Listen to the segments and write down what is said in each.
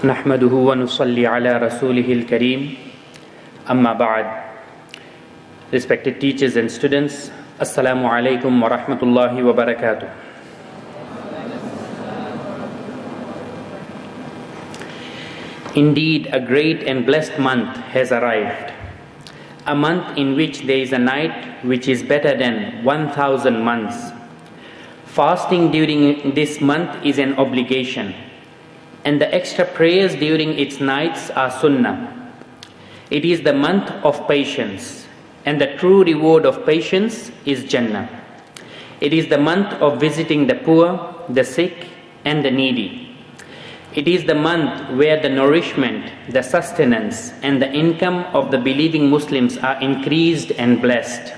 نحمده ونصلي على رسوله الكريم أما بعد. Respected teachers and students, Assalamu alaikum wa rahmatullahi wa barakatuh. Indeed, a great and blessed month has arrived, a month in which there is a night which is better than 1,000 months. Fasting during this month is an obligation, and the extra prayers during its nights are sunnah. It is the month of patience, and the true reward of patience is Jannah. It is the month of visiting the poor, the sick, and the needy. It is the month where the nourishment, the sustenance, and the income of the believing Muslims are increased and blessed.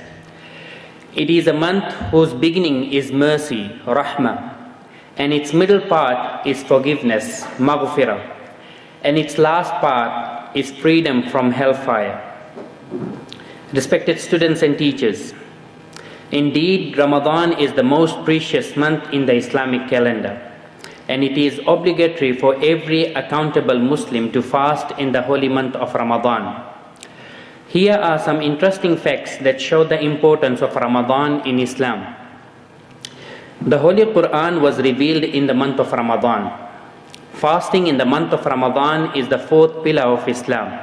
It is a month whose beginning is mercy, rahmah, and its middle part is forgiveness, maghfirah, and its last part is freedom from hellfire. Respected students and teachers, indeed Ramadan is the most precious month in the Islamic calendar, and it is obligatory for every accountable Muslim to fast in the holy month of Ramadan. Here are some interesting facts that show the importance of Ramadan in Islam. The Holy Quran was revealed in the month of Ramadan. Fasting in the month of Ramadan is the fourth pillar of Islam.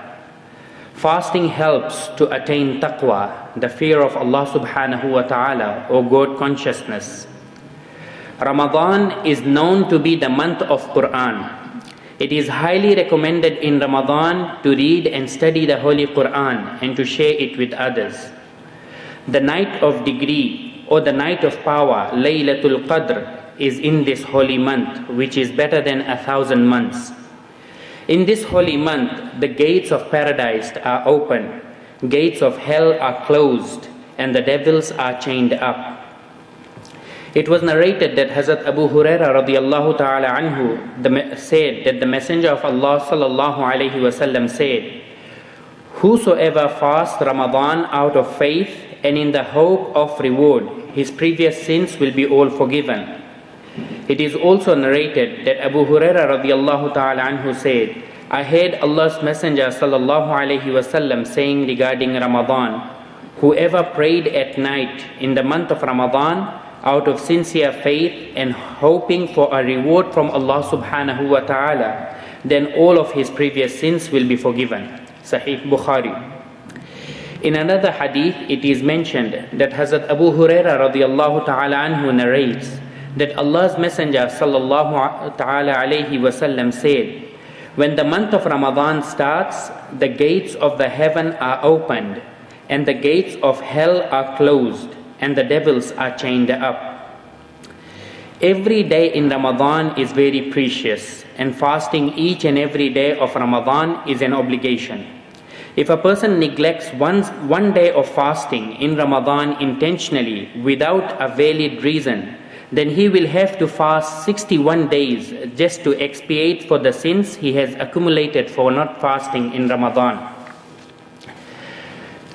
Fasting helps to attain taqwa, the fear of Allah subhanahu wa ta'ala, or God consciousness. Ramadan is known to be the month of Quran. It is highly recommended in Ramadan to read and study the Holy Quran and to share it with others. The night of degree, or the night of power, Laylatul Qadr, is in this holy month, which is better than 1,000 months. In this holy month, the gates of paradise are open, gates of hell are closed, and the devils are chained up. It was narrated that Hazrat Abu Huraira radiallahu ta'ala anhu said that the Messenger of Allah sallallahu alayhi wasallam said, "Whosoever fasts Ramadan out of faith and in the hope of reward, his previous sins will be all forgiven." It is also narrated that Abu Huraira radiallahu ta'ala anhu said, "I heard Allah's Messenger sallallahu alayhi wasallam saying regarding Ramadan, whoever prayed at night in the month of Ramadan out of sincere faith and hoping for a reward from Allah subhanahu wa ta'ala, then all of his previous sins will be forgiven." Sahih Bukhari. In another hadith, it is mentioned that Hazrat Abu Huraira radiallahu ta'ala anhu narrates that Allah's Messenger sallallahu ta'ala alayhi wasallam said, "When the month of Ramadan starts, the gates of the heaven are opened, and the gates of hell are closed, and the devils are chained up." Every day in Ramadan is very precious, and fasting each and every day of Ramadan is an obligation. If a person neglects one day of fasting in Ramadan intentionally without a valid reason, then he will have to fast 61 days just to expiate for the sins he has accumulated for not fasting in Ramadan.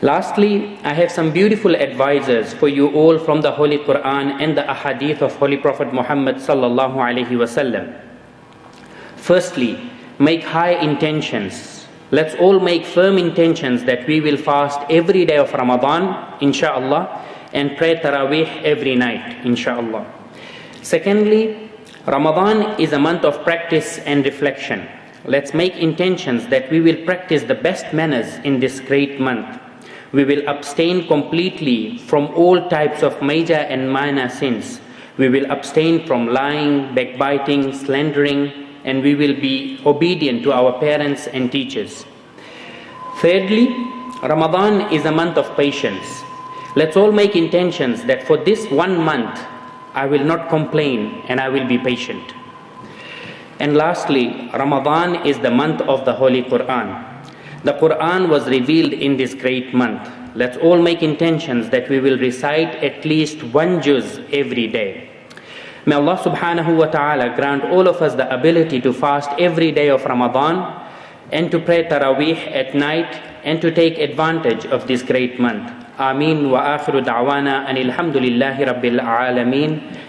Lastly, I have some beautiful advices for you all from the Holy Quran and the ahadith of Holy Prophet Muhammad sallallahu alaihi wasallam. Firstly, make high intentions. Let's all make firm intentions that we will fast every day of Ramadan, insha'Allah, and pray Taraweeh every night, insha'Allah. Secondly, Ramadan is a month of practice and reflection. Let's make intentions that we will practice the best manners in this great month. We will abstain completely from all types of major and minor sins. We will abstain from lying, backbiting, slandering, and we will be obedient to our parents and teachers. Thirdly, Ramadan is a month of patience. Let's all make intentions that for this 1 month, I will not complain and I will be patient. And lastly, Ramadan is the month of the Holy Quran. The Quran was revealed in this great month. Let's all make intentions that we will recite at least 1 juz every day. May Allah subhanahu wa ta'ala grant all of us the ability to fast every day of Ramadan and to pray Taraweeh at night and to take advantage of this great month. Ameen wa akhiru da'wana anil hamdulillahi rabbil alameen.